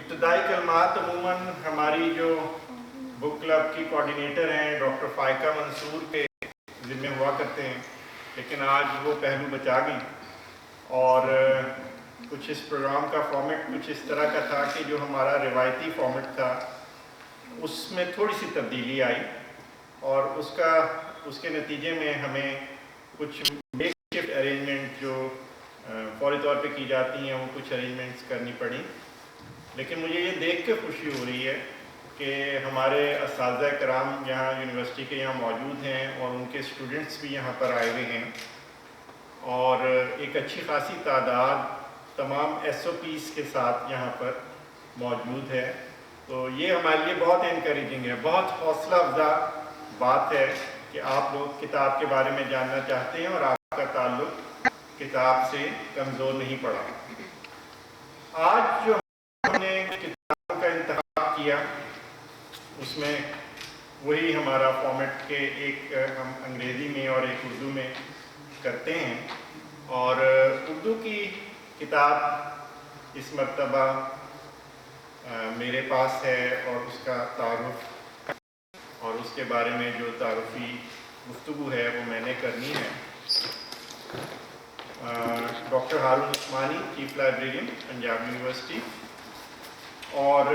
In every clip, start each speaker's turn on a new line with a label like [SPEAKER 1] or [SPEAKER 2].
[SPEAKER 1] ابتدائی کلمات عموماً ہماری جو بک کلب کی کوارڈینیٹر ہیں ڈاکٹر فائقہ منصور کے ذمہ ہوا کرتے ہیں، لیکن آج وہ پہلو بچا گئی اور کچھ اس پروگرام کا فارمیٹ کچھ اس طرح کا تھا کہ جو ہمارا روایتی فارمیٹ تھا اس میں تھوڑی سی تبدیلی آئی، اور اس کے نتیجے میں ہمیں کچھ میک شفٹ ارینجمنٹ جو فوری طور پہ کی جاتی ہیں وہ کچھ ارینجمنٹس کرنی پڑی. لیکن مجھے یہ دیکھ کے خوشی ہو رہی ہے کہ ہمارے اساتذہ کرام یہاں یونیورسٹی کے یہاں موجود ہیں اور ان کے اسٹوڈنٹس بھی یہاں پر آئے ہوئے ہیں، اور ایک اچھی خاصی تعداد تمام ایس او پیز کے ساتھ یہاں پر موجود ہے. تو یہ ہمارے لیے بہت انکریجنگ ہے، بہت حوصلہ افزا بات ہے کہ آپ لوگ کتاب کے بارے میں جاننا چاہتے ہیں اور آپ کا تعلق کتاب سے کمزور نہیں پڑا. آج جو ہم نے کتاب کا انتخاب کیا اس میں وہی ہمارا فارمیٹ کے ایک ہم انگریزی میں اور ایک اردو میں کرتے ہیں، اور اردو کی کتاب اس مرتبہ میرے پاس ہے اور اس کا تعارف اور اس کے بارے میں جو تعارفی گفتگو ہے وہ میں نے کرنی ہے. Doctor Haroon Usmani, chief librarian Punjab university, اور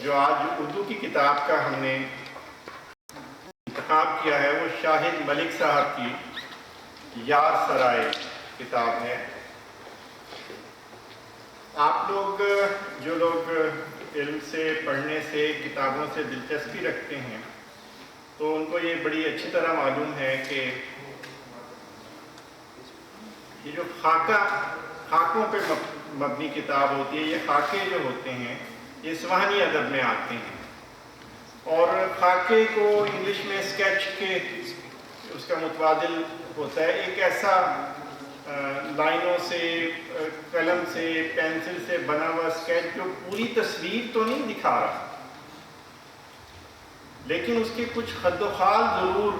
[SPEAKER 1] جو آج اردو کی کتاب کا ہم نے انتخاب کیا ہے وہ شاہد ملک صاحب کی یار سرائے کتاب ہے. آپ لوگ جو لوگ علم سے پڑھنے سے کتابوں سے دلچسپی رکھتے ہیں تو ان کو یہ بڑی اچھی طرح معلوم ہے کہ یہ جو خاکوں پہ مبنی کتاب ہوتی ہے، یہ خاکے جو ہوتے ہیں یہ سوانحی ادب میں آتے ہیں، اور خاکے کو انگلش میں اسکیچ کے اس کا متبادل ہوتا ہے ایک ایسا لائنوں سے، قلم سے، پینسل سے بنا ہوا اسکیچ جو پوری تصویر تو نہیں دکھا رہا لیکن اس کے کچھ خد و خال ضرور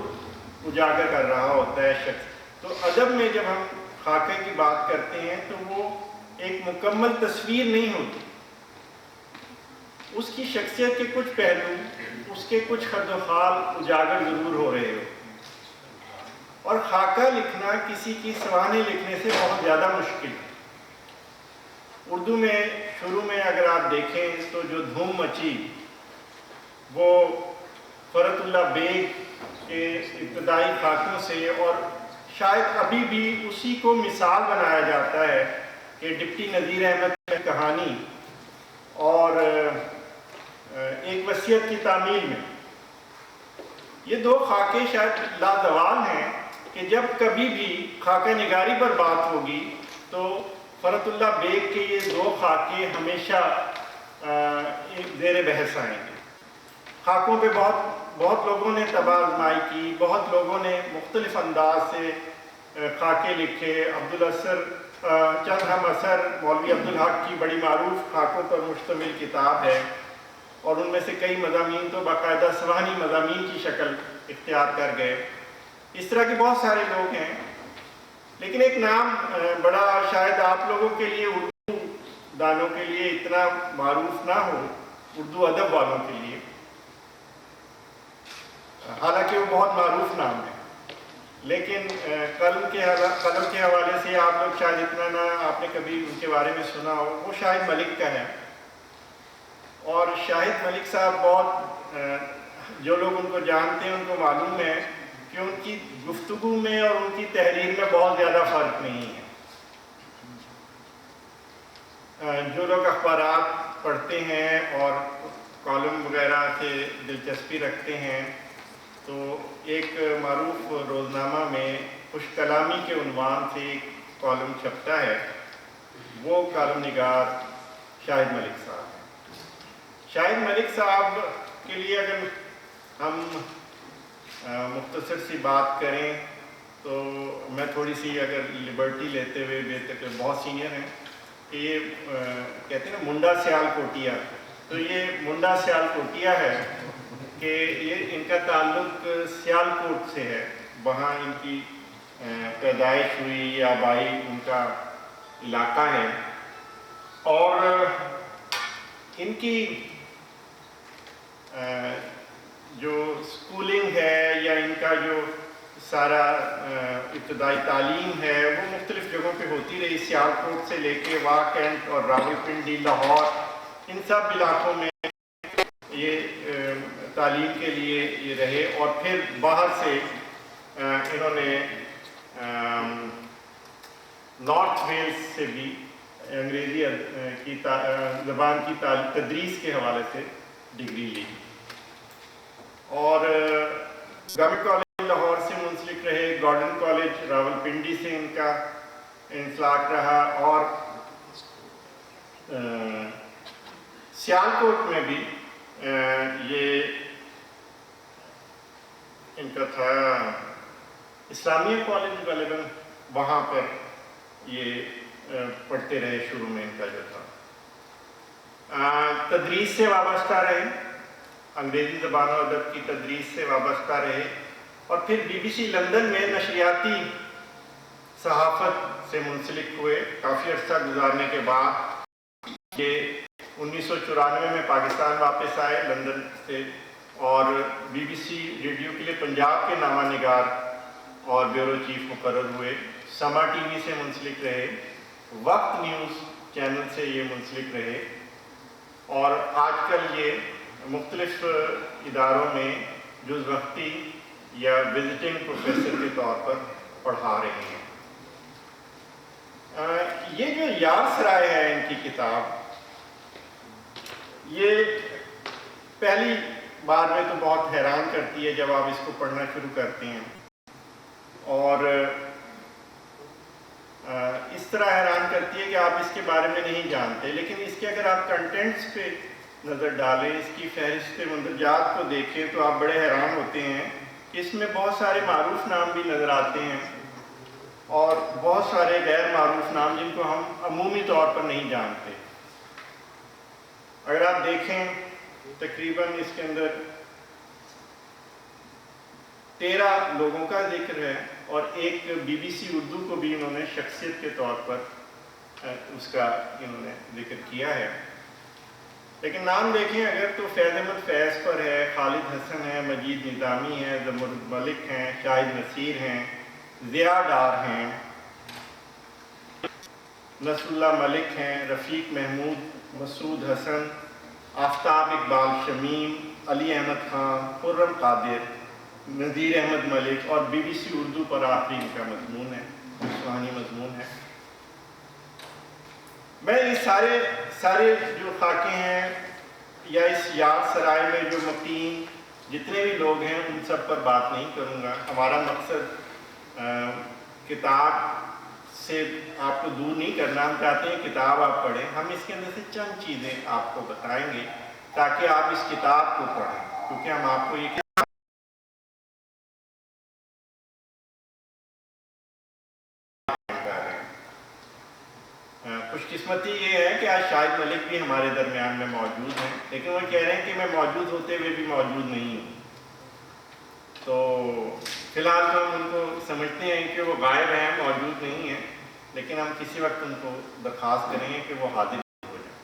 [SPEAKER 1] اجاگر کر رہا ہوتا ہے شخص. تو ادب میں جب ہم خاکے کی بات کرتے ہیں تو وہ ایک مکمل تصویر نہیں ہوتی، اس کی شخصیت کے کچھ پہلو، اس کے کچھ خد و خال اجاگر ضرور ہو رہے ہو. اور خاکہ لکھنا کسی کی سوانح لکھنے سے بہت زیادہ مشکل ہے. اردو میں شروع میں اگر آپ دیکھیں تو جو دھوم مچی وہ فرت اللہ بیگ کے ابتدائی خاکوں سے، اور شاید ابھی بھی اسی کو مثال بنایا جاتا ہے کہ ڈپٹی نذیر احمد کی کہانی اور ایک وصیت کی تعمیل میں یہ دو خاکے شاید لازوال ہیں کہ جب کبھی بھی خاکہ نگاری پر بات ہوگی تو فرت اللہ بیگ کے یہ دو خاکے ہمیشہ زیر بحث آئیں گے. خاکوں پہ بہت لوگوں نے طبع آزمائی کی، بہت لوگوں نے مختلف انداز سے خاکے لکھے. عبدالاثر چند ہم اثر مولوی عبدالحق کی بڑی معروف خاکوں پر مشتمل کتاب ہے، اور ان میں سے کئی مضامین تو باقاعدہ سوانحی مضامین کی شکل اختیار کر گئے. اس طرح کے بہت سارے لوگ ہیں، لیکن ایک نام بڑا شاید آپ لوگوں کے لیے، اردو دانوں کے لیے اتنا معروف نہ ہو، اردو ادب والوں کے لیے، حالانکہ وہ بہت معروف نام ہے، لیکن قلم کے حوالے سے آپ لوگ شاید اتنا نہ آپ نے کبھی ان کے بارے میں سنا ہو. وہ شاہد ملک کا ہے، اور شاہد ملک صاحب بہت جو لوگ ان کو جانتے ہیں ان کو معلوم ہے کہ ان کی گفتگو میں اور ان کی تحریر میں بہت زیادہ فرق نہیں ہے. جو لوگ اخبارات پڑھتے ہیں اور کالم وغیرہ سے دلچسپی رکھتے ہیں تو ایک معروف روزنامہ میں خوش کلامی کے عنوان سے ایک کالم چھپتا ہے، وہ کالم نگار شاہد ملک صاحب ہیں. شاہد ملک صاحب کے لیے اگر ہم مختصر سی بات کریں تو میں تھوڑی سی اگر لبرٹی لیتے ہوئے بے تک بہت سینئر ہیں کہ یہ کہتے ہیں نا منڈا سیال کوٹیا، تو یہ منڈا سیال کوٹیا ہے کہ یہ ان کا تعلق سیال کوٹ سے ہے، وہاں ان کی پیدائش ہوئی، آبائی ان کا علاقہ ہے. اور ان کی جو اسکولنگ ہے یا ان کا جو سارا ابتدائی تعلیم ہے وہ مختلف جگہوں پہ ہوتی رہی، سیالکوٹ سے لے کے واہ کینٹ اور راولپنڈی، لاہور، ان سب علاقوں میں یہ تعلیم کے لیے یہ رہے، اور پھر باہر سے انہوں نے نارتھ ویلز سے بھی انگریزی کی زبان کی تدریس کے حوالے سے ڈگری لی، اور گورنمنٹ کالج لاہور سے منسلک رہے، گارڈن کالج راولپنڈی سے ان کا انسلاک رہا، اور سیالکوٹ میں بھی یہ ان کا تھا اسلامیہ کالج غالباً، وہاں پر یہ پڑھتے رہے شروع میں ان کا جو تھا، تدریس سے وابستہ رہے، انگریزی زبان و ادب کی تدریس سے وابستہ رہے، اور پھر بی بی سی لندن میں نشریاتی صحافت سے منسلک ہوئے۔ کافی عرصہ گزارنے کے بعد یہ 1994 میں پاکستان واپس آئے لندن سے، اور بی بی سی ریڈیو کے لیے پنجاب کے نامہ نگار اور بیورو چیف مقرر ہوئے، سما ٹی وی سے منسلک رہے، وقت نیوز چینل سے یہ منسلک رہے، اور آج کل یہ مختلف اداروں میں جز وقتی یا وزٹنگ پروفیسر کے طور پر پڑھا رہے ہیں۔ یہ جو یار سرائے ہے ان کی کتاب، یہ پہلی بار میں تو بہت حیران کرتی ہے جب آپ اس کو پڑھنا شروع کرتے ہیں، اور اس طرح حیران کرتی ہے کہ آپ اس کے بارے میں نہیں جانتے، لیکن اس کے اگر آپ کنٹینٹس پہ نظر ڈالیں، اس کی فہرست مندرجات کو دیکھیں، تو آپ بڑے حیران ہوتے ہیں کہ اس میں بہت سارے معروف نام بھی نظر آتے ہیں، اور بہت سارے غیر معروف نام جن کو ہم عمومی طور پر نہیں جانتے۔ اگر آپ دیکھیں تقریباً اس کے اندر 13 لوگوں کا ذکر ہے، اور ایک بی بی سی اردو کو بھی انہوں نے شخصیت کے طور پر اس کا انہوں نے ذکر کیا ہے۔ لیکن نام دیکھیں اگر تو فیض احمد فیض پر ہے، خالد حسن ہے، مجید نظامی ہے، زمرد ملک ہیں، شاہد نصیر ہیں، ضیاء ڈار ہیں، نصر اللہ ملک ہیں، رفیق محمود، مسعود حسن، آفتاب اقبال شمیم، علی احمد خان، خرم قادر، نذیر احمد ملک، اور بی بی سی اردو پر آخری ان کا مضمون ہے، سوانی مضمون ہے۔ میں یہ سارے جو خاکے ہیں یا اس یار سرائے میں جو مقیم جتنے بھی لوگ ہیں ان سب پر بات نہیں کروں گا۔ ہمارا مقصد کتاب سے آپ کو دور نہیں کرنا، ہم چاہتے ہیں کتاب آپ پڑھیں، ہم اس کے اندر سے چند چیزیں آپ کو بتائیں گے تاکہ آپ اس کتاب کو پڑھیں، کیونکہ ہم آپ کو یہ خوش قسمتی یہ ہے کہ آج شاہد ملک بھی ہمارے درمیان میں موجود ہیں، لیکن وہ کہہ رہے ہیں کہ میں موجود ہوتے ہوئے بھی موجود نہیں ہوں، تو فی الحال تو ہم ان کو سمجھتے ہیں کہ وہ غائب ہیں، موجود نہیں ہیں، لیکن ہم کسی وقت ان کو درخواست کریں گے کہ وہ حاضر ہو جائیں۔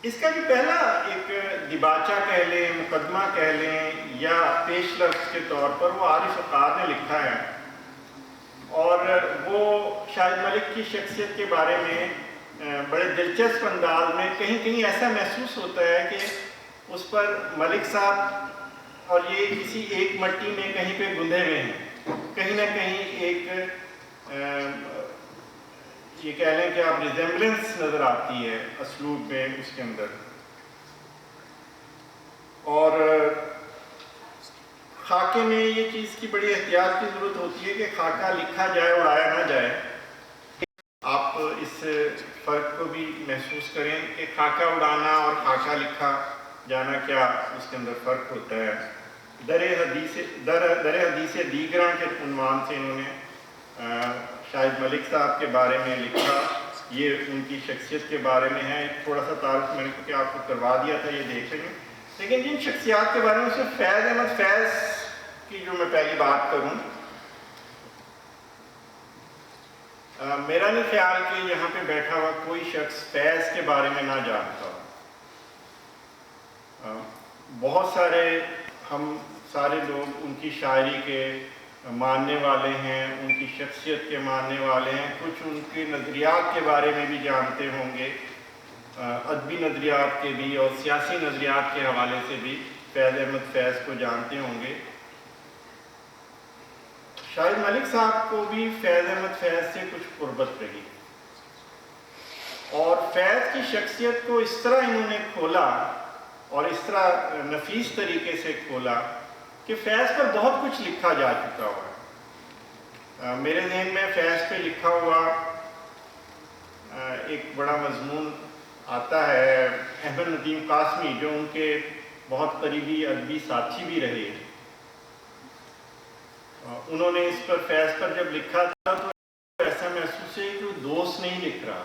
[SPEAKER 1] اس کا جو پہلا ایک دیباچہ کہہ لیں، مقدمہ کہہ لیں، یا پیش لفظ کے طور پر وہ عارف اقاد نے لکھا ہے، اور وہ شاہد ملک کی شخصیت کے بارے میں بڑے دلچسپ انداز میں کہیں کہیں ایسا محسوس ہوتا ہے کہ اس پر ملک صاحب اور یہ کسی ایک مٹی میں کہیں پہ گندھے ہوئے ہیں، کہیں نہ کہیں ایک یہ کہہ لیں کہ آپ ریزیمبلنس نظر آتی ہے اسلوب میں اس کے اندر، اور خاکے میں یہ چیز کی بڑی احتیاط کی ضرورت ہوتی ہے کہ خاکہ لکھا جائے اور آیا نہ جائے۔ آپ اس فرق کو بھی محسوس کریں کہ خاکہ اڑانا اور خاکہ لکھا جانا کیا اس کے اندر فرق ہوتا ہے۔ در حدیث دیگراں کے عنوان سے انہوں نے شاہد ملک صاحب کے بارے میں لکھا، یہ ان کی شخصیت کے بارے میں ہے۔ تھوڑا سا تعارف میں نے آپ کو کروا دیا تھا، یہ دیکھ لیں گے، لیکن جن شخصیات کے بارے میں سے فیض احمد فیض کی جو میں پہلی بات کروں میرا نہیں خیال کہ یہاں پہ بیٹھا ہوا کوئی شخص فیض کے بارے میں نہ جانتا ہو۔ بہت سارے ہم سارے لوگ ان کی شاعری کے ماننے والے ہیں، ان کی شخصیت کے ماننے والے ہیں، کچھ ان کے نظریات کے بارے میں بھی جانتے ہوں گے، ادبی نظریات کے بھی اور سیاسی نظریات کے حوالے سے بھی فیض احمد فیض کو جانتے ہوں گے۔ شاہد ملک صاحب کو بھی فیض احمد فیض سے کچھ قربت رہی، اور فیض کی شخصیت کو اس طرح انہوں نے کھولا اور اس طرح نفیس طریقے سے کھولا کہ فیض پر بہت کچھ لکھا جا چکا ہوا ہے۔ میرے ذہن میں فیض پہ لکھا ہوا ایک بڑا مضمون آتا ہے، احمد ندیم قاسمی جو ان کے بہت قریبی ادبی ساتھی بھی رہے، انہوں نے اس پر فیض پر جب لکھا تھا تو ایسا محسوس ہے کہ وہ دوست نہیں لکھ رہا،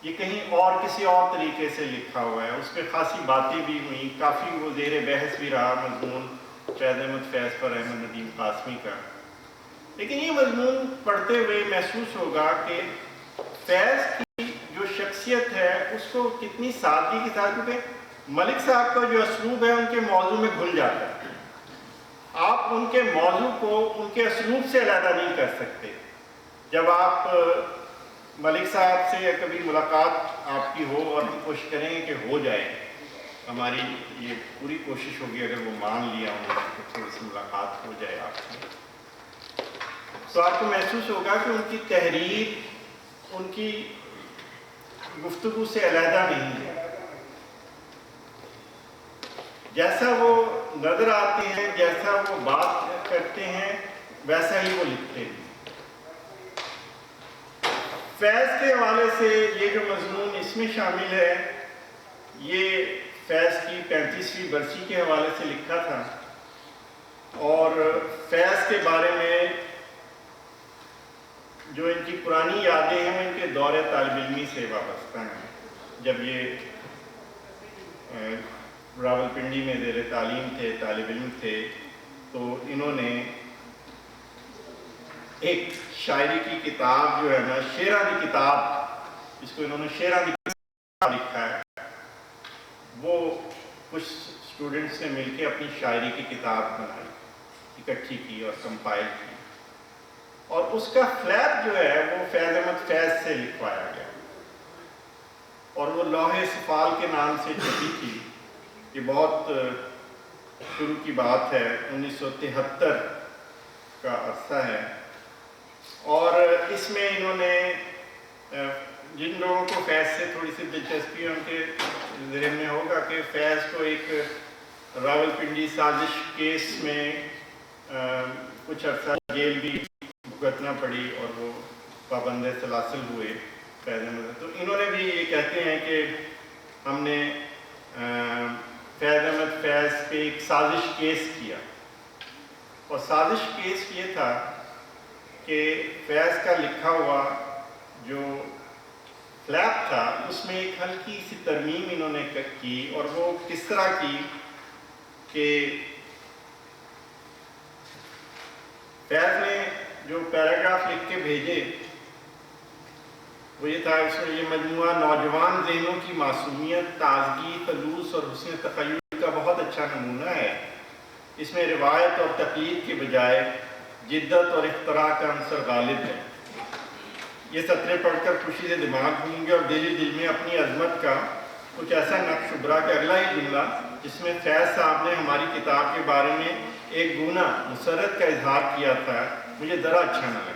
[SPEAKER 1] یہ کہیں اور کسی اور طریقے سے لکھا ہوا ہے۔ اس پہ خاصی باتیں بھی ہوئیں، کافی وہ زیر بحث بھی رہا مضمون فیض احمد فیض پر احمد ندیم قاسمی کا، لیکن یہ مضمون پڑھتے ہوئے محسوس ہوگا کہ فیض کی جو شخصیت ہے اس کو کتنی سادگی کے ساتھ، کیونکہ ملک صاحب کا جو اسلوب ہے ان کے موضوع میں گھل جاتا ہے، آپ ان کے موضوع کو ان کے اسلوب سے علیحدہ نہیں کر سکتے۔ جب آپ ملک صاحب سے کبھی ملاقات آپ کی ہو، اور ہم کوشش کریں گے کہ ہو جائے، ہماری یہ پوری کوشش ہوگی اگر وہ مان لیا ہوں تو تھوڑی سی ملاقات ہو جائے آپ سے، تو آپ کو محسوس ہوگا کہ ان کی تحریر ان کی گفتگو سے علیحدہ نہیں ہے، جیسا وہ نظر آتے ہیں، جیسا وہ بات کرتے ہیں، ویسا ہی وہ لکھتے ہیں۔ فیض کے حوالے سے یہ جو مضمون اس میں شامل ہے، یہ فیض کی 35ویں برسی کے حوالے سے لکھا تھا، اور فیض کے بارے میں جو ان کی پرانی یادیں ہیں وہ ان کے دور طالب علمی سے وابستہ ہیں۔ جب یہ راولپنڈی میں زیر تعلیم تھے، طالب علم تھے، تو انہوں نے ایک شاعری کی کتاب جو ہے نا، شعراں دی کتاب، جس کو انہوں نے شعراں دی کتاب لکھا ہے، وہ کچھ اسٹوڈنٹس نے مل کے اپنی شاعری کی کتاب بنائی، اکٹھی کی اور کمپائل کی، اور اس کا فلیپ جو ہے وہ فیض احمد فیض سے لکھوایا گیا، اور وہ لوح سفال کے نام سے چھپی تھی۔ یہ بہت شروع کی بات ہے، 1973 کا عرصہ ہے، اور اس میں انہوں نے جن لوگوں کو فیض سے تھوڑی سی دلچسپی ہے ان کے ذہن میں ہوگا کہ فیض کو ایک راولپنڈی سازش کیس میں کچھ عرصہ جیل بھی بھگتنا پڑی اور وہ پابند سلاسل ہوئے فیض احمد، تو انہوں نے بھی یہ کہتے ہیں کہ ہم نے فیض احمد فیض پہ ایک سازش کیس کیا، اور سازش کیس یہ تھا کہ فیض کا لکھا ہوا جو فلیپ تھا اس میں ایک ہلکی سی ترمیم انہوں نے کی، اور وہ کس طرح کی کہ فیض نے جو پیراگراف لکھ کے بھیجے وہ یہ تھا، اس میں یہ مجموعہ نوجوان ذہنوں کی معصومیت، تازگی، خلوص اور حسن تخیل کا بہت اچھا نمونہ ہے۔ اس میں روایت اور تقلید کے بجائے جدت اور اختراع کا عنصر غالب ہے۔ یہ سطریں پڑھ کر خوشی سے دماغ گھومیں گے اور دل میں اپنی عظمت کا کچھ ایسا نقش ابھرا کہ اگلا ہی جملہ جس میں فیض صاحب نے ہماری کتاب کے بارے میں ایک گونا مسرت کا اظہار کیا تھا، مجھے ذرا اچھا نہ لگا،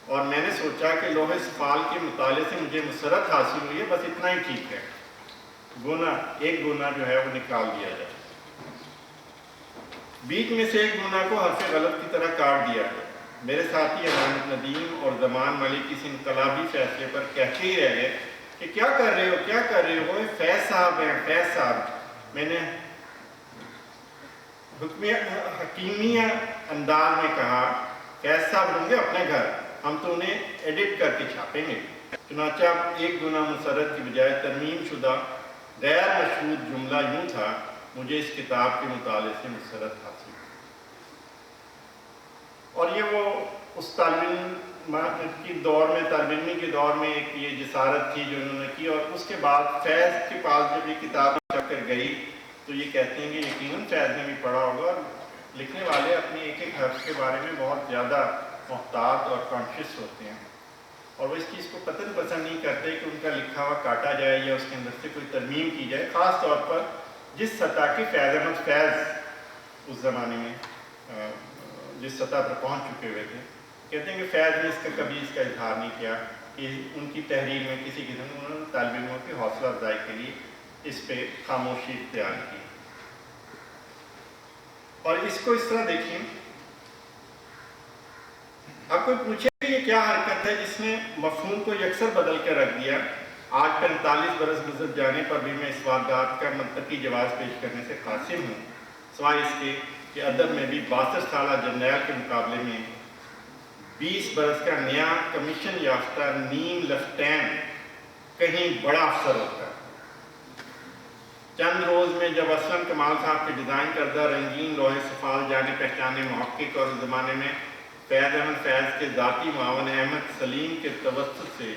[SPEAKER 1] اور میں نے سوچا کہ لوح سفال کے مطالعے سے مجھے مسرت حاصل ہوئی ہے، بس اتنا ہی ٹھیک ہے، ایک گونا جو ہے وہ نکال دیا جائے، بیچ میں سے ایک گونا کو حرف غلط کی طرح کاٹ دیا گیا۔ میرے ساتھی احمد ندیم اور زمان ملک اس انقلابی فیصلے پر کہتے ہی رہ گئے کہ کیا کر رہے ہو، کیا کر رہے ہو، فیض صاحب ہیں، فیض صاحب۔ میں نے حکیمیہ انداز میں کہا، فیض صاحب ہوں گے اپنے گھر، ہم تو انہیں ایڈٹ کر کے چھاپیں گے۔ چنانچہ ایک گنا مسرت کی بجائے ترمیم شدہ غیر مشہود جملہ یوں تھا، مجھے اس کتاب کے مطالعے سے مسرت حاصل، اور یہ وہ اس طالب علم کی دور میں، طالب علمی کے دور میں ایک یہ جسارت تھی جو انہوں نے کی، اور اس کے بعد فیض کے پاس جب یہ کتاب چھپ کر گئی تو یہ کہتے ہیں کہ یقیناً فیض نے بھی پڑھا ہوگا، اور لکھنے والے اپنی ایک ایک حرف کے بارے میں بہت زیادہ محتاط اور کانشیس ہوتے ہیں، اور وہ اس چیز کو قطعاً پسند نہیں کرتے کہ ان کا لکھا ہوا کاٹا جائے یا اس کے اندر سے کوئی ترمیم کی جائے، خاص طور پر جس سطح کے فیض احمد فیض اس زمانے میں جس سطح پر پہنچ چکے ہوئے تھے۔ کہتے ہیں کہ فیض نے اس کا کبھی اس کا اظہار نہیں کیا کہ ان کی تحریر میں کسی قسم میں انہوں نے طالب علموں کی حوصلہ افزائی کے لیے اس پہ خاموشی اختیار کی۔ اور اس کو اس طرح دیکھیں، اب کوئی پوچھے کہ یہ کیا حرکت ہے جس نے مفہوم کو یکسر بدل کر رکھ دیا؟ آج 45 برس گزر جانے پر بھی میں اس واردات کا منطقی جواز پیش کرنے سے قاصر ہوں، سوائے اس کے کہ ادب میں بھی 62 سالہ جرنیل کے مقابلے میں 20 برس کا نیا کمیشن یافتہ نیم لیفٹیننٹ کہیں بڑا افسر ہوتا ہے۔ چند روز میں جب اسلم کمال صاحب کے ڈیزائن کردہ رنگین لوہے سفال جانے پہچانے محقق اور اس زمانے میں فیض احمد فیض کے ذاتی معاون احمد سلیم کے توسط سے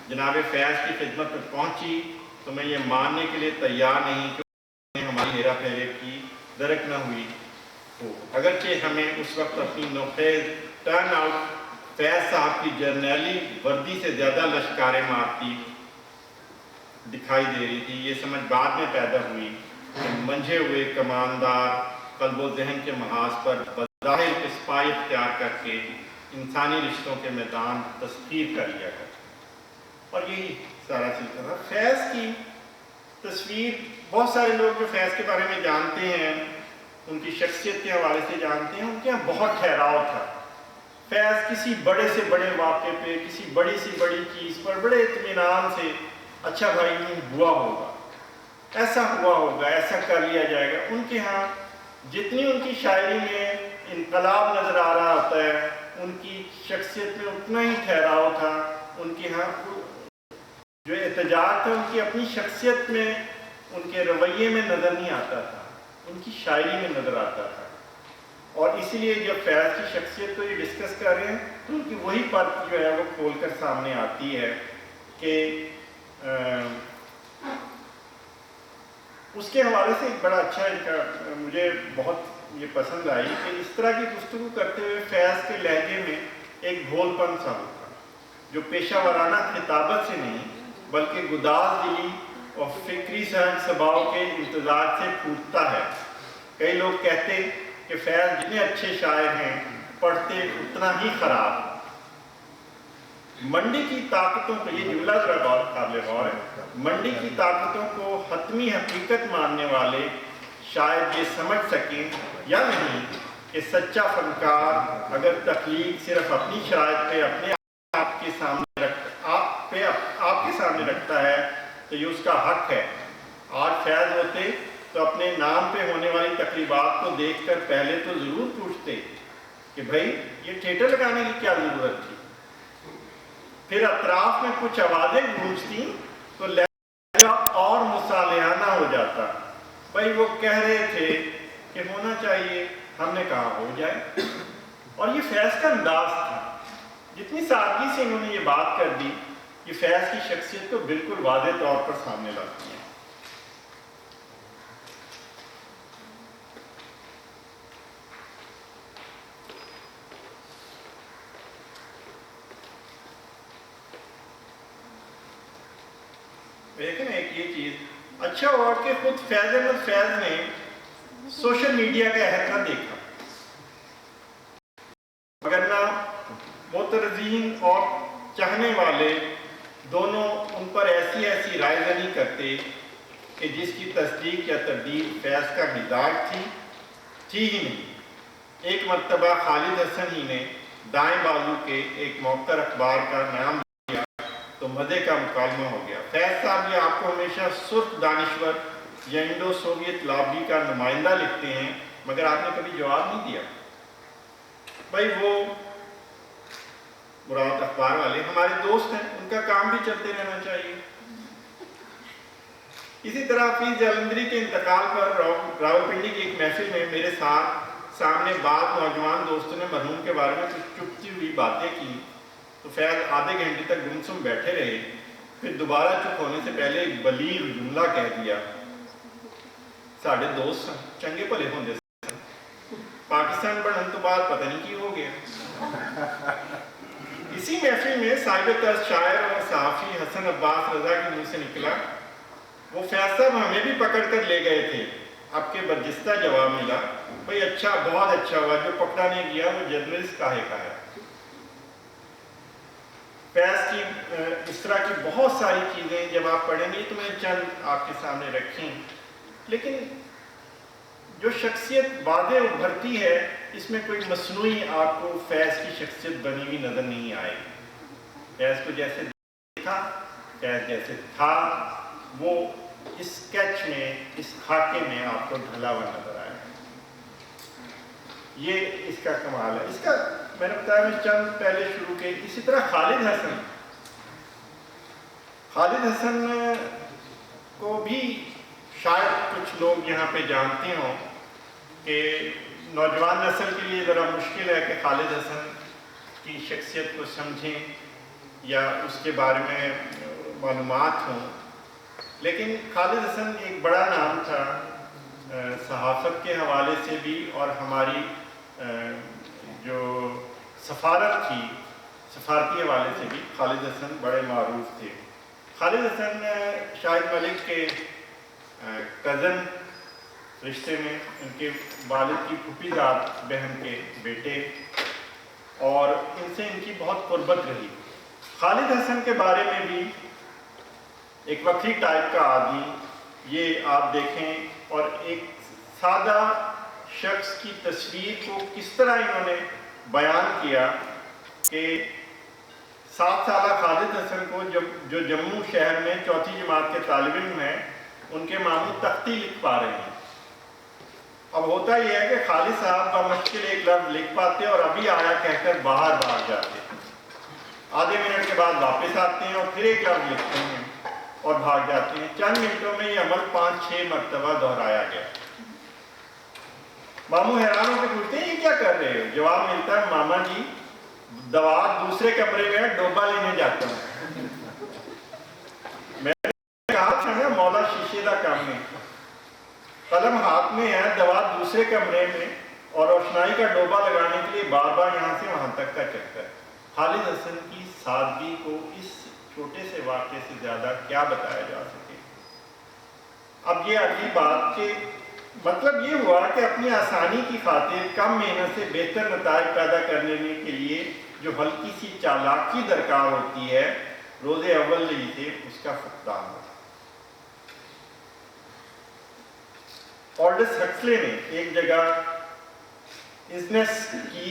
[SPEAKER 1] جناب فیض کی خدمت میں پہنچی تو میں یہ ماننے کے لیے تیار نہیں کہ ہماری ہیرا پھیری کی درک نہ ہوئی ہو، اگرچہ ہمیں اس وقت اپنی نوخیز ٹرن آؤٹ فیض صاحب کی جرنیلی وردی سے زیادہ لشکار مارتی دکھائی دے رہی تھی۔ یہ سمجھ بعد میں پیدا ہوئی کہ منجھے ہوئے کماندار قلب و ذہن کے محاذ پر بظاہر سپاہی اختیار کر کے انسانی رشتوں کے میدان تسخیر کر لیا گیا، اور یہی سارا سلسلہ تھا۔ فیض کی تصویر بہت سارے لوگ جو فیض کے بارے میں جانتے ہیں، ان کی شخصیت کے حوالے سے جانتے ہیں، ان کے یہاں بہت ٹھہراؤ تھا۔ فیض کسی بڑے سے بڑے واقعے پہ، کسی بڑی سی بڑی چیز پر بڑے اطمینان سے اچھا بھائی یوں ہوا ہوگا، ایسا ہوا ہوگا، ایسا کر لیا جائے گا۔ ان کے ہاں جتنی ان کی شاعری میں انقلاب نظر آ رہا ہوتا ہے، ان کی شخصیت میں اتنا ہی ٹھہراؤ تھا۔ ان کے ہاں جو احتجاج تھا ان کی اپنی شخصیت میں، ان کے رویے میں نظر نہیں آتا تھا، ان کی شاعری میں نظر آتا تھا۔ اور اسی لیے جب فیض کی شخصیت کو یہ ڈسکس کر رہے ہیں تو ان کی وہی پرت جو ہے وہ کھول کر سامنے آتی ہے کہ اس کے حوالے سے ایک بڑا اچھا مجھے بہت یہ پسند آئی کہ اس طرح کی گفتگو کرتے ہوئے فیض کے لہجے میں ایک بھول پن سا ہوتا جو پیشہ ورانہ خطابت سے نہیں بلکہ گداز دلی اور فکری سہج سباؤ کے امتزاج سے پھوٹتا ہے۔ کئی لوگ کہتے کہ فیض جتنے اچھے شاعر ہیں پڑھتے اتنا ہی خراب۔ منڈی کی طاقتوں کو، یہ جملہ ذرا بہت قابل غور ہے، منڈی کی طاقتوں کو حتمی حقیقت ماننے والے شاید یہ سمجھ سکیں یا نہیں کہ سچا فنکار اگر تخلیق صرف اپنی شرائط پہ اپنے آپ کے سامنے رکھتا ہے تو یہ اس کا حق ہے۔ آج فیض ہوتے تو اپنے نام پہ ہونے والی تقریبات کو دیکھ کر پہلے تو ضرور پوچھتے کہ بھائی یہ تھیٹر لگانے کی کیا ضرورت تھی، پھر اطراف میں کچھ آوازیں گونجتی تو لہجہ اور مصالحانہ ہو جاتا، بھائی وہ کہہ رہے تھے کہ ہونا چاہیے، ہم نے کہا ہو جائے۔ اور یہ فیض کا انداز تھا، جتنی سادگی سے انہوں نے یہ بات کر دی، یہ فیض کی شخصیت کو بالکل واضح طور پر سامنے لاتی ہے۔ لیکن ایک یہ چیز اچھا ہوا کہ خود فیض احمد فیض نے سوشل میڈیا کا احاطہ دیکھا، وگرنہ معترضین اور چاہنے والے دونوں ان پر ایسی رائے زنی کرتے کہ جس کی تصدیق یا تردید فیض کا مزاج تھی ہی نہیں۔ ایک مرتبہ خالد حسن ہی نے دائیں بازو کے ایک موقر اخبار کا نام لیا تو مزے کا مکالمہ ہو گیا۔ فیض صاحب یہ آپ کو ہمیشہ سرخ دانشور یا انڈو سوویت لابی کا نمائندہ لکھتے ہیں، مگر آپ نے کبھی جواب نہیں دیا۔ بھائی وہ مراد اخبار والے ہمارے دوست ہیں، ان کا کام بھی چلتے رہنا چاہیے۔ اسی طرح حفیظ جالندھری کے انتقال پر راولپنڈی کی ایک محفل میں میرے ساتھ سامنے بعض نوجوان دوستوں نے مرحوم کے بارے میں کچھ چپتی ہوئی باتیں کی تو فیض آدھے گھنٹے تک گمسم بیٹھے رہے، پھر دوبارہ چپ ہونے سے پہلے ایک بلیغ جملہ کہہ دیا، ساڑھے دوست چنگے بھلے ہوندے سن، پاکستان بڑھن تو بعد پتہ نہیں کی ہو گیا۔ اسی محفل میں صاحب طرز شاعر اور صحافی حسن عباس رضا کے منہ سے نکلا، وہ فیض صاحب ہمیں بھی پکڑ کر لے گئے تھے، آپ کے برجستہ جواب ملا، بھئی اچھا، بہت اچھا ہوا، جو پکڑا نہیں گیا وہ جرنلسٹ کاہے کا ہے۔ فیض کی اس طرح کی بہت ساری چیزیں جب آپ پڑھیں گے تو میں چند آپ کے سامنے رکھیں، لیکن جو شخصیت واضح ابھرتی ہے اس میں کوئی مصنوعی آپ کو فیض کی شخصیت بنی ہوئی نظر نہیں آئے گی۔ فیض کو جیسے دیکھا، فیض جیسے تھا، وہ اس اسکیچ میں، اس خاکے میں آپ کو ڈھلا ہوا نظر آئے گا۔ یہ اس کا کمال ہے۔ اس کا میں نے بتایا میں چند پہلے شروع کے، اسی طرح خالد حسن کو بھی شاید کچھ لوگ یہاں پہ جانتے ہوں کہ نوجوان نسل کے لیے ذرا مشکل ہے کہ خالد حسن کی شخصیت کو سمجھیں یا اس کے بارے میں معلومات ہوں، لیکن خالد حسن ایک بڑا نام تھا صحافت کے حوالے سے بھی، اور ہماری جو سفارت تھی، سفارتی حوالے سے بھی خالد حسن بڑے معروف تھے۔ خالد حسن شاہد ملک کے کزن رشتے میں، ان کے والد کی پھوپھی زاد بہن کے بیٹے، اور ان سے ان کی بہت قربت رہی۔ خالد حسن کے بارے میں بھی ایک وکری ٹائپ کا آدمی، یہ آپ دیکھیں، اور ایک سادہ شخص کی تصویر کو کس طرح انہوں نے بیان کیا کہ 7 سالہ خالد حسن کو جو جموں شہر میں چوتھی جماعت کے طالب علم ہیں، ان کے ماموں تختی لکھ پا رہے ہیں۔ اب ہوتا یہ ہے کہ خالد صاحب بمشکل ایک لفظ لکھ پاتے اور ابھی آیا کہہ کر باہر بھاگ جاتے ہیں، آدھے منٹ کے بعد واپس آتے ہیں اور پھر ایک لفظ لکھتے ہیں اور بھاگ جاتے ہیں۔ چند منٹوں میں یہ عمل 5-6 مرتبہ دہرایا گیا۔ ماموں حیران ہو کے پوچھتے ہیں یہ کیا کر رہے ہو؟ جواب ملتا ہے، ماما جی دوات دوسرے کمرے میں ڈوبا لینے جاتا ہوں۔ میں نے کہا تھا نا مولا شیشے دا کام ہے، قلم ہاتھ میں ہے، دوات دوسرے کمرے میں، اور روشنائی کا ڈوبا لگانے کے لیے بار بار یہاں سے وہاں تک کا چکر۔ خالد حسن کی سادگی کو اس چھوٹے سے واقعے سے زیادہ کیا بتایا جا سکے۔ اب یہ اگلی بات کہ مطلب یہ ہوا کہ اپنی آسانی کی خاطر کم محنت سے بہتر نتائج پیدا کرنے کے لیے جو ہلکی سی چالاکی درکار ہوتی ہے، روز اول ہی سے اس کا فقدان ہو۔ آلڈس ہکسلے نے ایک جگہ ازنس کی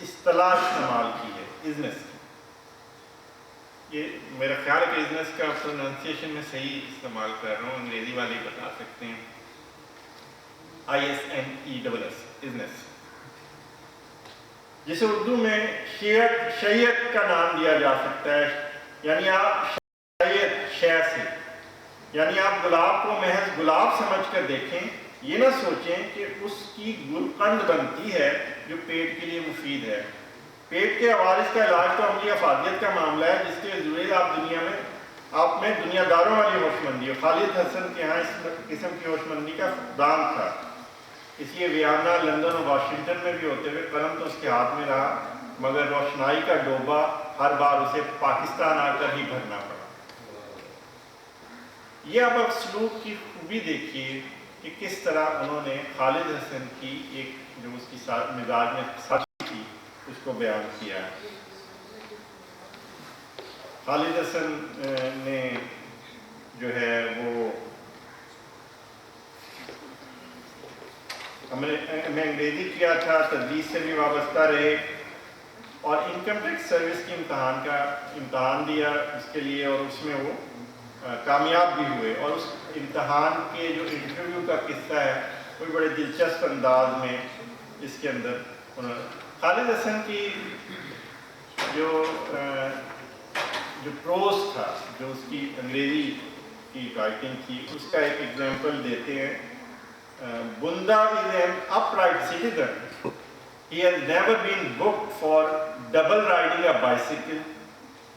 [SPEAKER 1] اصطلاح استعمال کی ہے، ازنس کی۔ یہ میرا خیال ہے کہ ازنس کا پروننسیشن میں صحیح استعمال کر رہا ہوں، انگریزی والے بتا سکتے ہیں، ISNESS، ازنس، جسے اردو میں شیعت کا نام دیا جا سکتا ہے، یعنی آپ شیعت شے سے، یعنی آپ گلاب کو محض گلاب سمجھ کر دیکھیں، یہ نہ سوچیں کہ اس کی گلقند بنتی ہے جو پیٹ کے لیے مفید ہے۔ پیٹ کے عوارض کا علاج تو عملی افادیت کا معاملہ ہے، جس کے ذریعے آپ میں دنیا داروں والی ہوش مندی ہو۔ خالد حسن کے ہاں اس قسم کی ہوش مندی کا فقدان تھا، اس لیے ویانا، لندن اور واشنگٹن میں بھی ہوتے ہوئے قلم تو اس کے ہاتھ میں رہا، مگر روشنائی کا ڈوبا ہر بار اسے پاکستان آ کر ہی بھرنا پڑا۔ یہ اب سلوک کی خوبی دیکھیے کہ کس طرح انہوں نے خالد حسن کی ایک جو اس کی مزاج میں سچ تھی اس کو بیان کیا۔ خالد حسن نے جو ہے وہ ہم نے انگریزی کیا تھا، تدریس سے بھی وابستہ رہے، اور انکم ٹیکس سروس کی امتحان دیا اس کے لیے، اور اس میں وہ کامیاب بھی ہوئے، اور اس امتحان کے جو انٹرویو کا قصہ ہے وہ بڑے دلچسپ انداز میں اس کے اندر خالد حسن کی جو پروز تھا، جو اس کی انگریزی کی رائٹنگ تھی، اس کا ایک ایگزامپل دیتے ہیں Bunda is an upright citizen. He has never been booked for double riding a bicycle.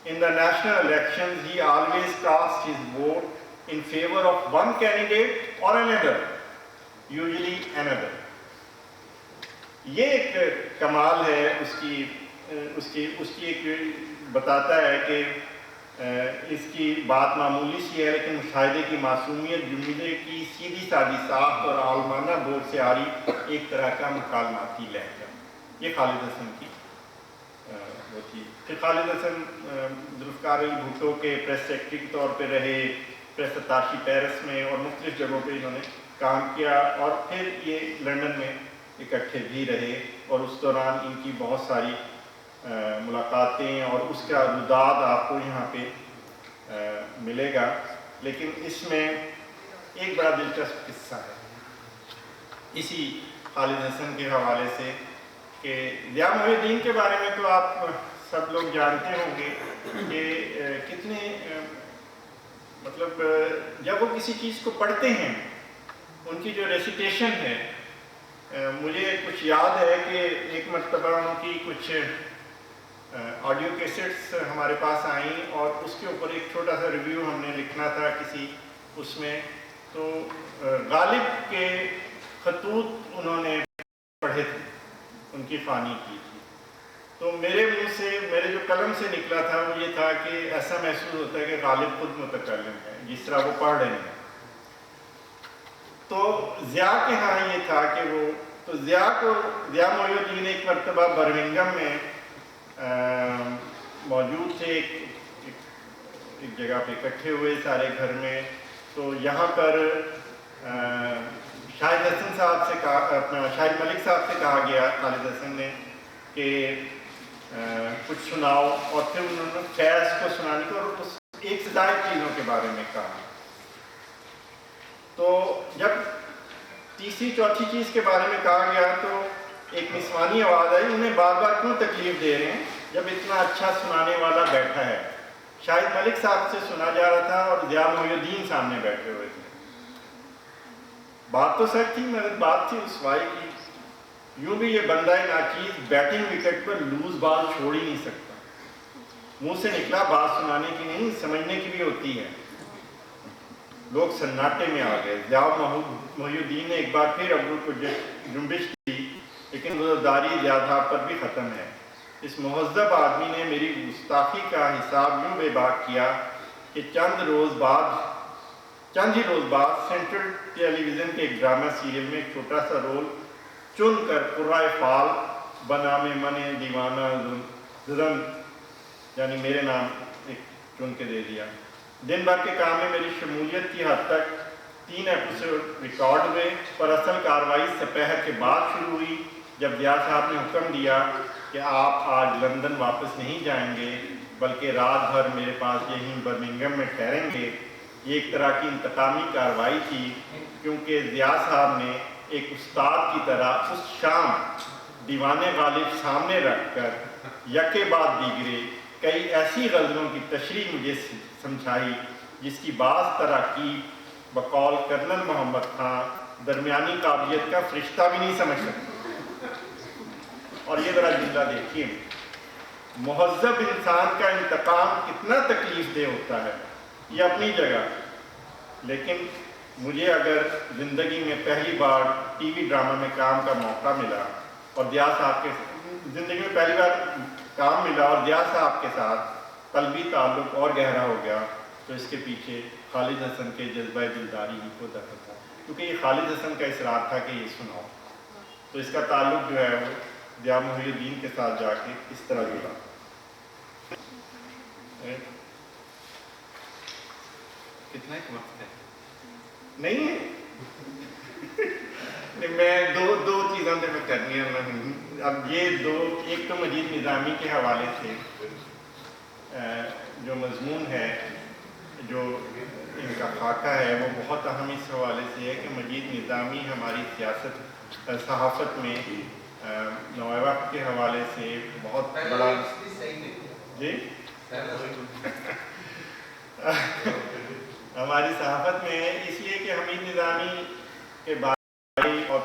[SPEAKER 1] In the national elections, he always cast his vote in favor of one candidate or another, usually another. یہ ایک کمال ہے اس کی ایک بتاتا ہے کہ اس کی بات معمولی سی ہے لیکن مشاہدے کی معصومیت جملے کی سیدھی سادھی ساخت اور عالمانہ بوجھ سے آ رہی ایک طرح کا مکالماتی لہجہ، یہ خالد حسن کی وہ تھی. پھر خالد حسن ذوالفقار علی بھٹو کے پریس سیکرٹری کے طور پہ رہے، پریس اتاشی پیرس میں اور مختلف جگہوں پہ انہوں نے کام کیا، اور پھر یہ لندن میں اکٹھے بھی رہے، اور اس دوران ان کی بہت ساری ملاقاتیں اور اس کا رداد آپ کو یہاں پہ ملے گا. لیکن اس میں ایک بڑا دلچسپ قصہ ہے اسی خالد حسن کے حوالے سے کہ ضیاء محی الدین کے بارے میں تو آپ سب لوگ جانتے ہوں گے کہ کتنے مطلب جب وہ کسی چیز کو پڑھتے ہیں ان کی جو ریسیٹیشن ہے، مجھے کچھ یاد ہے کہ ایک مرتبہ ان کی کچھ آڈیو کیسٹس ہمارے پاس آئیں اور اس کے اوپر ایک چھوٹا سا ریویو ہم نے لکھنا تھا کسی اس میں، تو غالب کے خطوط انہوں نے پڑھے تھے، ان کی خوانی کی تھی. تو میرے منہ سے، میرے جو قلم سے نکلا تھا وہ یہ تھا کہ ایسا محسوس ہوتا ہے کہ غالب خود متکلم ہے جس طرح وہ پڑھ رہے ہیں. تو ضیاء کے ہاں یہ تھا کہ وہ تو ضیاء محی الدین ایک مرتبہ برمنگھم میں موجود تھے، ایک جگہ پہ اکٹھے ہوئے سارے گھر میں. تو یہاں پر شاہد حسن صاحب سے اپنا شاہد ملک صاحب سے کہا گیا خالد حسن نے کہ کچھ سناؤ، اور پھر انہوں نے فیض کو سنانے کو اور اس ایک سے زائد چیزوں کے بارے میں کہا. تو جب تیسری چوتھی چیز کے بارے میں کہا گیا تو ایک نسوانی آواز آئی، انہیں بار بار کیوں تکلیف دے رہے ہیں جب اتنا اچھا سنانے والا بیٹھا ہے. شاہد ملک صاحب سے سنا جا رہا تھا اور ضیاء محی الدین سامنے بیٹھے ہوئے تھے. بات تو سچ تھی مگر بات تھی رسوائی کی. یوں بھی یہ بندہ ناچیز بیٹنگ وکٹ پر لوز بال چھوڑ ہی نہیں سکتا. منہ سے نکلا بات سنانے کی نہیں سمجھنے کی بھی ہوتی ہے. لوگ سناٹے میں آ گئے. ضیاء محی الدین نے ایک بار پھر ابرو کو جنبش کی، لیکن روزداری ضیاء صاحب پر بھی ختم ہے. اس مہذب آدمی نے میری گستاخی کا حساب یوں بے باک کیا کہ چند ہی روز بعد سینٹرل ٹیلی ویژن کے ایک ڈرامہ سیریل میں ایک چھوٹا سا رول چن کر قرائے فال بنام من دیوانہ زرن یعنی میرے نام ایک چن کے دے دیا. دن بھر کے کام میں میری شمولیت کی حد تک 3 ایپیسوڈ ریکارڈ ہوئے، پر اصل کارروائی سپہر کے بعد شروع ہوئی جب ضیاء صاحب نے حکم دیا کہ آپ آج لندن واپس نہیں جائیں گے بلکہ رات بھر میرے پاس یہیں برمنگھم میں ٹھہریں گے. یہ ایک طرح کی انتقامی کارروائی تھی کیونکہ ضیاء صاحب نے ایک استاد کی طرح اس شام دیوان غالب سامنے رکھ کر یکے بعد دیگرے کئی ایسی غزلوں کی تشریح مجھے سمجھائی جس کی بعض تراکیب بقول کرنل محمد خان درمیانی قابلیت کا فرشتہ بھی نہیں سمجھ سکتا. اور یہ ذرا جملہ دیکھیے، مہذب انسان کا انتقام کتنا تکلیف دہ ہوتا ہے، یہ اپنی جگہ. لیکن مجھے اگر زندگی میں پہلی بار ٹی وی ڈرامہ میں کام کا موقع ملا اور ضیاء صاحب کے زندگی میں پہلی بار کام ملا اور ضیاء صاحب کے ساتھ قلبی تعلق اور گہرا ہو گیا، تو اس کے پیچھے خالد حسن کے جذبہ دلداری ہی کو دخل تھا، کیونکہ یہ خالد حسن کا اصرار تھا کہ یہ سناؤ. تو اس کا تعلق جو ہے وہ ضیاء محی الدین کے ساتھ جا کے اس طرح جڑا. کتنا ایک وقت ہے نہیں ہے میں دو چیزوں سے میں کرنی ہے. اب یہ دو، ایک تو مجید نظامی کے حوالے سے جو مضمون ہے، جو ان کا خاکہ ہے، وہ بہت اہم اس حوالے سے ہے کہ مجید نظامی ہماری سیاست صحافت میں نوائے وقت کے حوالے سے بہت بڑا جی ہماری صحافت میں اس لیے کہ حمید نظامی کے بعد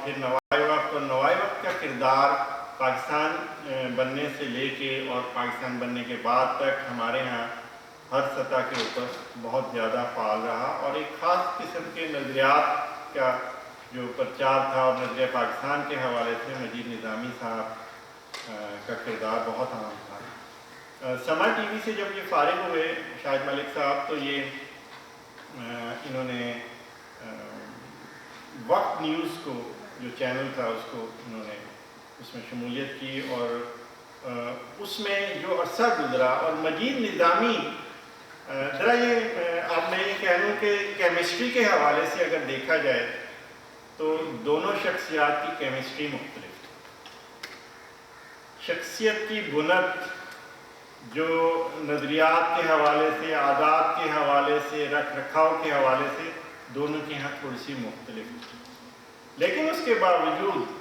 [SPEAKER 1] پھر نوائے وقت، اور نوائے وقت کا کردار پاکستان بننے سے لے کے اور پاکستان بننے کے بعد تک ہمارے ہاں ہر سطح کے اوپر بہت زیادہ فعال رہا، اور ایک خاص قسم کے نظریات کا جو پرچار تھا اور نظریہ پاکستان کے حوالے سے مجید نظامی صاحب کا کردار بہت اہم تھا۔ سما ٹی وی سے جب یہ فارغ ہوئے شاہد ملک صاحب، تو یہ انہوں نے وقت نیوز کو جو چینل تھا اس کو انہوں نے اس میں شمولیت کی، اور اس میں جو عرصہ گزرا، اور مجید نظامی ذرا یہ آپ میں یہ کہہ لوں کہ کیمسٹری کے حوالے سے اگر دیکھا جائے تو دونوں شخصیات کی کیمسٹری مختلف تھی۔ شخصیت کی بنت جو نظریات کے حوالے سے، عادات کے حوالے سے، رکھ رکھاؤ کے حوالے سے دونوں کی یہاں تھوڑی سی مختلف تھی، لیکن اس کے باوجود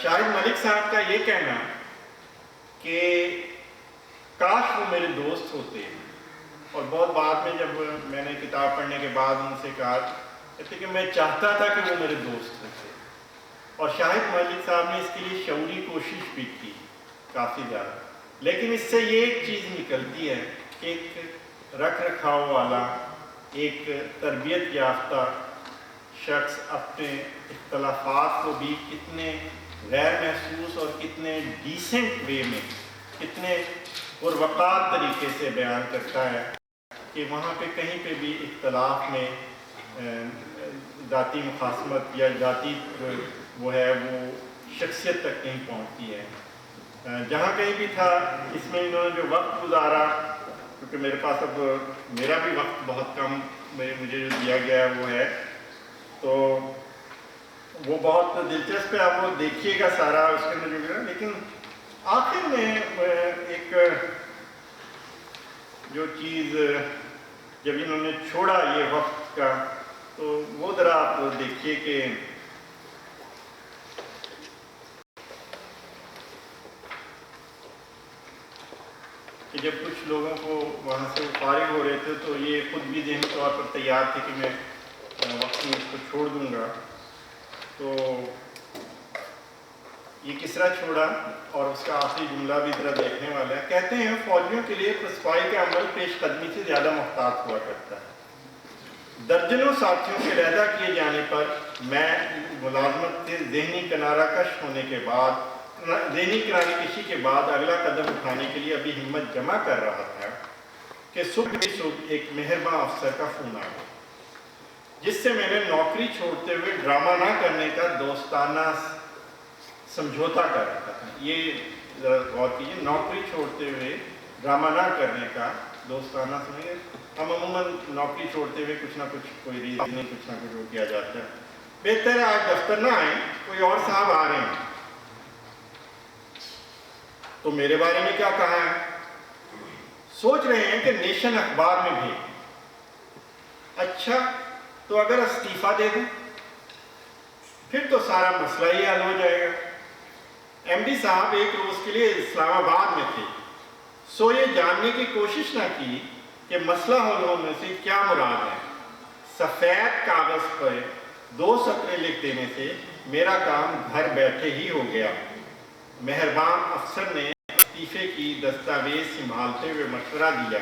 [SPEAKER 1] شاہد ملک صاحب کا یہ کہنا کہ کاش وہ میرے دوست ہوتے، اور بہت بعد میں جب میں نے کتاب پڑھنے کے بعد ان سے کہا کہتے کہ میں چاہتا تھا کہ وہ میرے دوست ہوتے، اور شاہد ملک صاحب نے اس کے لیے شعوری کوشش بھی کی کافی زیادہ، لیکن اس سے یہ ایک چیز نکلتی ہے کہ ایک رکھ رکھاؤ والا، ایک تربیت یافتہ شخص اپنے اختلافات کو بھی کتنے غیر محسوس اور کتنے ڈیسنٹ وے میں، کتنے پروقار طریقے سے بیان کرتا ہے کہ وہاں پہ کہیں پہ بھی اختلاف میں ذاتی مخاصمت یا ذاتی وہ ہے وہ شخصیت تک نہیں پہنچتی ہے۔ جہاں کہیں بھی تھا اس میں انہوں نے جو وقت گزارا، کیونکہ میرے پاس اب میرا بھی وقت بہت کم مجھے جو دیا گیا ہے وہ ہے، تو وہ بہت دلچسپ ہے، آپ وہ دیکھیے گا سارا اس کے اندر جو ہے، لیکن آخر میں ایک جو چیز جب انہوں نے چھوڑا یہ وقت کا، تو وہ ذرا آپ دیکھیے کہ جب کچھ لوگوں کو وہاں سے فارغ ہو رہے تھے تو یہ خود بھی ذہنی طور پر تیار تھے کہ میں وقت میں اس کو چھوڑ دوں گا، تو یہ کس طرح چھوڑا، اور اس کا آخری جملہ بھی ذرا دیکھنے والا ہے۔ کہتے ہیں فوجیوں کے لیے رسوائی کا عمل پیش قدمی سے زیادہ محتاط ہوا کرتا ہے۔ درجنوں ساتھیوں کے علیحدہ کیے جانے پر میں ملازمت سے ذہنی کنارہ کش ہونے کے بعد، ذہنی کنارہ کشی کے بعد اگلا قدم اٹھانے کے لیے ابھی ہمت جمع کر رہا تھا کہ صبح ایک مہرباں افسر کا فون آ گیا، جس سے میں نے نوکری چھوڑتے ہوئے ڈرامہ نہ کرنے کا دوستانہ سمجھوتا کر رکھا تھا۔ یہ ذرا غور کیجیے، نوکری چھوڑتے ہوئے ڈرامہ نہ کرنے کا دوستانہ سمجھے۔ ہم عموماً نوکری چھوڑتے ہوئے کچھ نہ کچھ کوئی ریزن، کچھ نہ کچھ وہ کیا جاتا ہے، بہتر ہے آج دفتر نہ آئیں، کوئی اور صاحب آ رہے ہیں، تو میرے بارے میں کیا کہا ہے، سوچ رہے ہیں کہ نیشن اخبار میں بھی، اچھا تو اگر استعفیٰ دے دیں پھر تو سارا مسئلہ ہی حل ہو جائے گا۔ ایم ڈی صاحب ایک روز کے لیے اسلام آباد میں تھے، سو یہ جاننے کی کوشش نہ کی کہ مسئلہ حل ہونے سے کیا مراد ہے۔ سفید کاغذ پر 2 سطریں لکھ دینے سے میرا کام گھر بیٹھے ہی ہو گیا۔ مہربان افسر نے استعفے کی دستاویز سنبھالتے ہوئے مشورہ دیا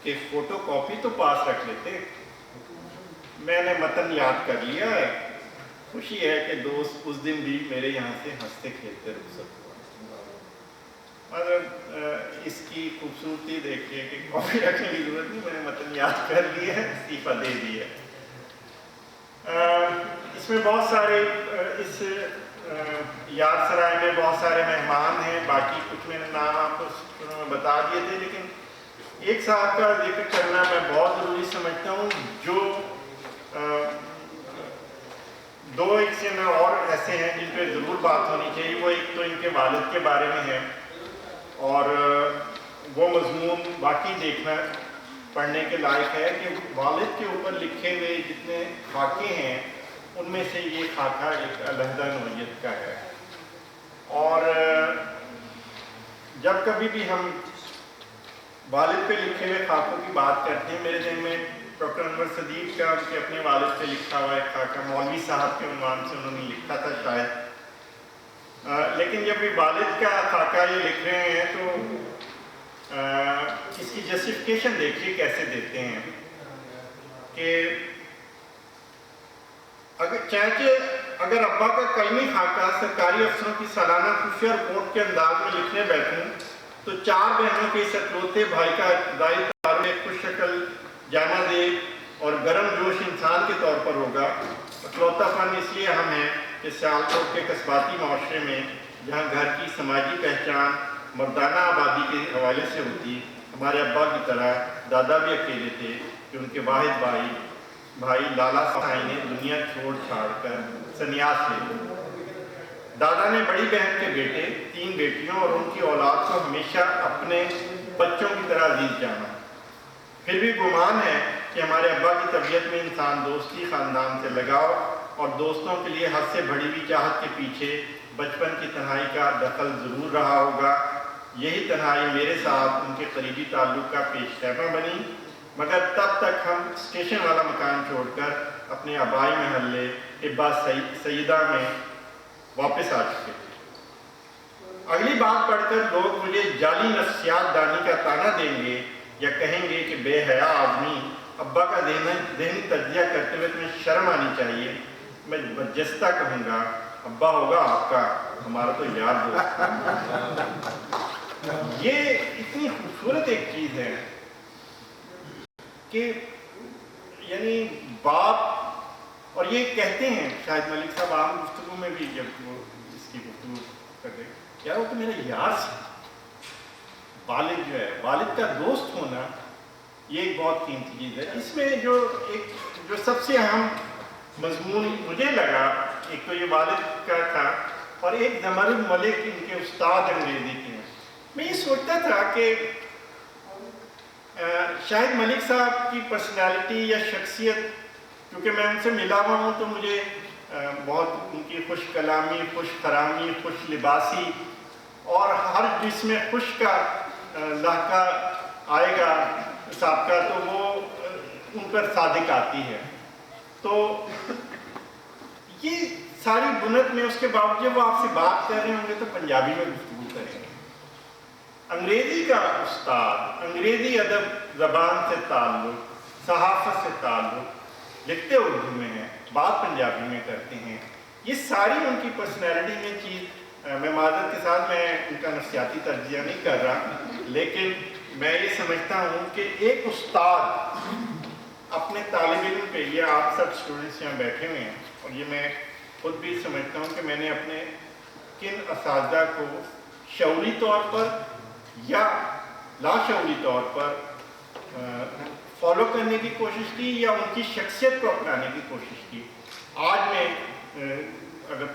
[SPEAKER 1] کہ فوٹو کاپی تو پاس رکھ لیتے۔ میں نے متن یاد کر لیا ہے، خوشی ہے کہ دوست اس دن بھی میرے یہاں سے ہنستے کھیلتے رخصت ہوا۔ مطلب اس کی خوبصورتی دیکھیے کہ کاپی رکھنے کی ضرورت نہیں، میں نے متن یاد کر لیا ہے، استعفیٰ دے دیا۔ اس میں بہت سارے اس یاد سرائے میں بہت سارے مہمان ہیں، باقی کچھ میں نے نام آپ کو بتا دیے تھے، لیکن ایک صاحب کا ذکر کرنا میں بہت ضروری سمجھتا ہوں، جو 2 ایک سے میں اور ایسے ہیں جن پہ ضرور بات ہونی چاہیے۔ وہ ایک تو ان کے والد کے بارے میں ہے، اور وہ مضمون باقی دیکھنا پڑھنے کے لائق ہے کہ والد کے اوپر لکھے ہوئے جتنے خاکے ہیں ان میں سے یہ خاکہ ایک علیحدہ نوعیت کا ہے، اور جب کبھی بھی ہم والد پہ لکھے ہوئے خاکوں کی بات کرتے ہیں، میرے ذہن میں ڈاکٹر انور صدیق کا ان کے اپنے والد سے لکھا ہوا ایک خاکہ مولوی صاحب کے عنوان سے انہوں نے لکھا تھا شاید، لیکن جب یہ والد کا خاکہ یہ لکھ رہے ہیں تو اس کی جسٹیفیکیشن دیکھیے کیسے دیتے ہیں کہ اگر ابا کا کلمی خاکہ سرکاری افسروں کی سالانہ خفیہ رپورٹ کے انداز میں لکھنے بیٹھوں تو 4 بہنوں کے اس اکلوتے بھائی کا ابتدائی تعارف ایک خوش شکل جامع دیب اور گرم جوش انسان کے طور پر ہوگا۔ اکلوتا فن اس لیے اہم ہے کہ سیالکوٹ کے قصباتی معاشرے میں جہاں گھر کی سماجی پہچان مردانہ آبادی کے حوالے سے ہوتی، ہمارے ابا کی طرح دادا بھی اکیلے تھے کہ ان کے واحد بھائی لالا سائی نے دنیا چھوڑ چھاڑ کر سنیاس لے لی۔ دادا نے بڑی بہن کے بیٹے 3 بیٹیوں اور ان کی اولاد کو ہمیشہ اپنے بچوں کی طرح عزیز جانا۔ پھر بھی گمان ہے کہ ہمارے ابا کی طبیعت میں انسان دوستی، خاندان سے لگاؤ اور دوستوں کے لیے حد سے بڑی ہوئی چاہت کے پیچھے بچپن کی تنہائی کا دخل ضرور رہا ہوگا۔ یہی تنہائی میرے ساتھ ان کے قریبی تعلق کا پیش خیمہ بنی، مگر تب تک ہم اسٹیشن والا مکان چھوڑ کر اپنے آبائی محلے ابا سیدہ میں واپس آ چکے تھے۔ اگلی بات پڑھ کر لوگ مجھے جعلی نفسیات دانی کا طعنہ دیں گے یا کہیں گے کہ بے حیا آدمی، ابا کا ذہنی تجزیہ کرتے ہوئے تمہیں شرم آنی چاہیے۔ میں برجستہ کہوں گا، ابا ہوگا آپ کا، ہمارا تو یار دوست۔ یہ اتنی خوبصورت ایک چیز ہے کہ یعنی باپ، اور یہ کہتے ہیں شاہد ملک صاحب عام گفتگو میں بھی جب وہ اس کی گفتگو کرتے ہیں، یار وہ تو میرا یار سے، والد جو ہے، والد کا دوست ہونا یہ ایک بہت قیمتی چیز ہے۔ اس میں جو سب سے اہم مضمون مجھے لگا، ایک تو یہ والد کا تھا اور ایک زمرد ملک ان کے استاد انگریزی کے ہیں۔ میں یہ سوچتا تھا کہ شاہد ملک صاحب کی پرسنالٹی یا شخصیت، کیونکہ میں ان سے ملا ہوا ہوں تو مجھے بہت ان کی خوش کلامی، خوش خرامی، خوش لباسی اور ہر جس میں خوش کا لہکہ آئے گا سابقہ تو وہ ان پر صادق آتی ہے۔ تو یہ ساری بنت میں اس کے باوجود وہ آپ سے بات کر رہے ہوں گے تو پنجابی میں گفتگو کریں گے۔ انگریزی کا استاد، انگریزی ادب زبان سے تعلق، صحافت سے تعلق، لکھتے اردو میں ہیں، بات پنجابی میں کرتے ہیں۔ یہ ساری ان کی پرسنالٹی میں چیز، میں معذرت کے ساتھ میں ان کا نفسیاتی تجزیہ نہیں کر رہا، لیکن میں یہ سمجھتا ہوں کہ ایک استاد اپنے طالب علم پہ، یہ آپ سب اسٹوڈنٹس یہاں بیٹھے ہوئے ہیں اور یہ میں خود بھی سمجھتا ہوں کہ میں نے اپنے کن اساتذہ کو شعوری طور پر یا لاشعوری طور پر فالو کرنے کی کوشش کی یا ان کی شخصیت کو اپنانے کی کوشش کی۔ آج میں اگر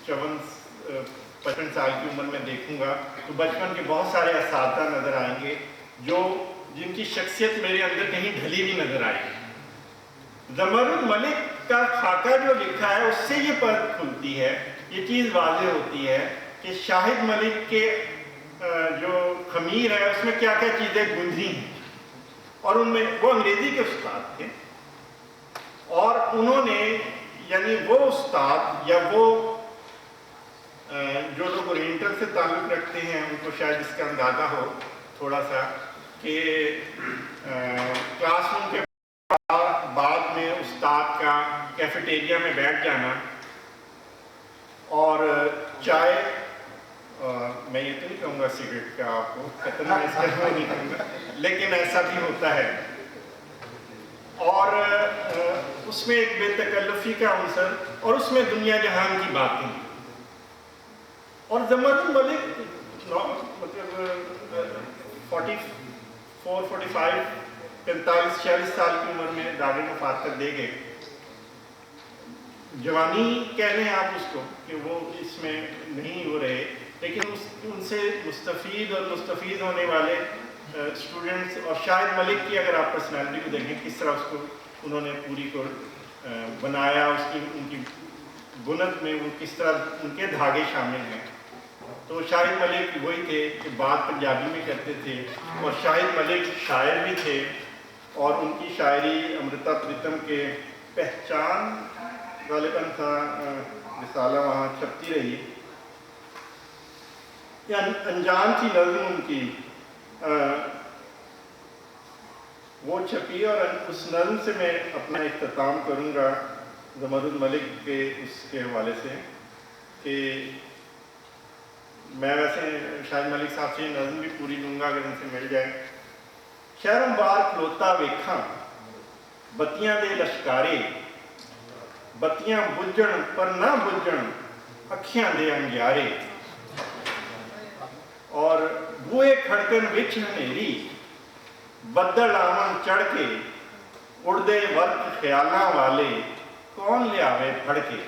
[SPEAKER 1] 54-55 سال کی عمر میں دیکھوں گا تو بچپن کے بہت سارے اساتذہ نظر آئیں گے جن کی شخصیت میرے اندر کہیں ڈھلی ہوئی نظر آئے گی۔ زمرد ملک کا خاکہ جو لکھا ہے اس سے یہ پرت کھلتی ہے، یہ چیز واضح ہوتی ہے کہ شاہد ملک کے جو خمیر ہے اس میں کیا کیا چیزیں گنجی ہیں، اور ان میں وہ انگریزی کے استاد تھے اور انہوں نے یعنی وہ استاد یا وہ جو لوگ اورینٹل سے تعلق رکھتے ہیں ان کو شاید اس کا اندازہ ہو تھوڑا سا کہ کلاس روم کے بعد میں استاد کا کیفیٹیریا میں بیٹھ جانا اور چائے، میں یہ تو نہیں کہوں گا سگریٹ کا آپ کو خطرہ اس کا نہیں کہوں گا، لیکن ایسا بھی ہوتا ہے، اور اس میں ایک بے تکلفی کا عنصر اور اس میں دنیا جہان کی باتیں۔ اور زمرد ملک مطلب 45 46 سال کی عمر میں داغ مفارقت دے گئے۔ جوانی کہہ لیں آپ اس کو کہ وہ اس میں نہیں ہو رہے، لیکن ان سے مستفید اور مستفید ہونے والے اسٹوڈنٹس، اور شاہد ملک کی اگر آپ پرسنالٹی کو دیکھیں کس طرح اس کو انہوں نے پوری کو بنایا، ان کی بنت میں وہ کس طرح ان کے دھاگے شامل ہیں۔ تو شاہد ملک وہی تھے کہ بات پنجابی میں کرتے تھے، اور شاہد ملک شاعر بھی تھے اور ان کی شاعری امرتا پریتم کے پہچان غالباً تھا رسالہ وہاں چھپتی رہی، یا انجان کی نظم ان کی وہ چھپی، اور اس نظم سے میں اپنا اختتام کروں گا زمرد ملک کے اس کے حوالے سے کہ میں ویسے شاہد ملک صاحب سے نظم بھی پوری لوں گا اگر ان سے مل جائے۔ شہرم بار کھلوتا ویکھاں بتیاں دے لشکارے، بتیاں بجن پر نہ بجن اکھیاں دے انگیارے، اور بوئے کھڑکن وچ ہنیری بدل آمن چڑھ کے، اڑدے وقت خیالاں والے کون لیاوے پھڑ کے۔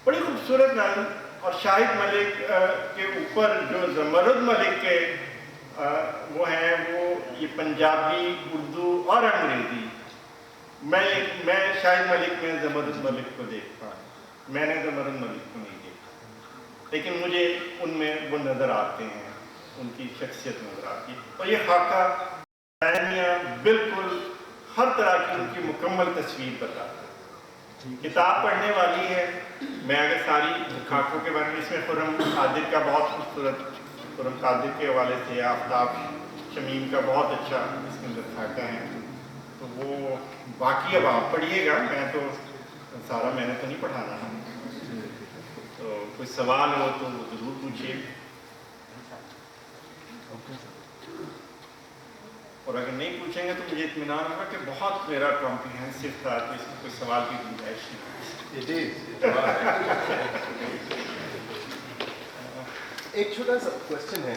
[SPEAKER 1] بڑی خوبصورت نظم، اور شاہد ملک کے اوپر جو زمرد ملک کے وہ ہیں وہ یہ پنجابی، اردو اور انگریزی، میں شاہد ملک میں زمرد ملک کو دیکھتا ہوں، میں نے زمرد ملک کو نہیں دیکھا، لیکن مجھے ان میں وہ نظر آتے ہیں، ان کی شخصیت نظر آتی ہے، اور یہ خاکہ بیانیہ بالکل ہر طرح کی ان کی مکمل تصویر بتاتا ہے۔ کتاب پڑھنے والی ہے، میں اگر ساری خاکوں کے بارے میں، اس میں خرم قادر کا بہت خوبصورت، خرم قادر کے حوالے سے آفتاب شمیم کا بہت اچھا اس کے اندر خاکہ ہے، تو وہ باقی اب آپ پڑھیے گا، میں تو سارا میں نے تو نہیں پڑھانا ہے، تو کوئی سوال ہو تو ضرور پوچھیے، اور اگر نہیں پوچھیں گے تو مجھے اطمینان ہوگا کہ بہت میرا کمپریہنسو تھا، تو اس میں کوئی سوال کی گنجائش نہیں۔
[SPEAKER 2] ایک چھوٹا سا کوشچن ہے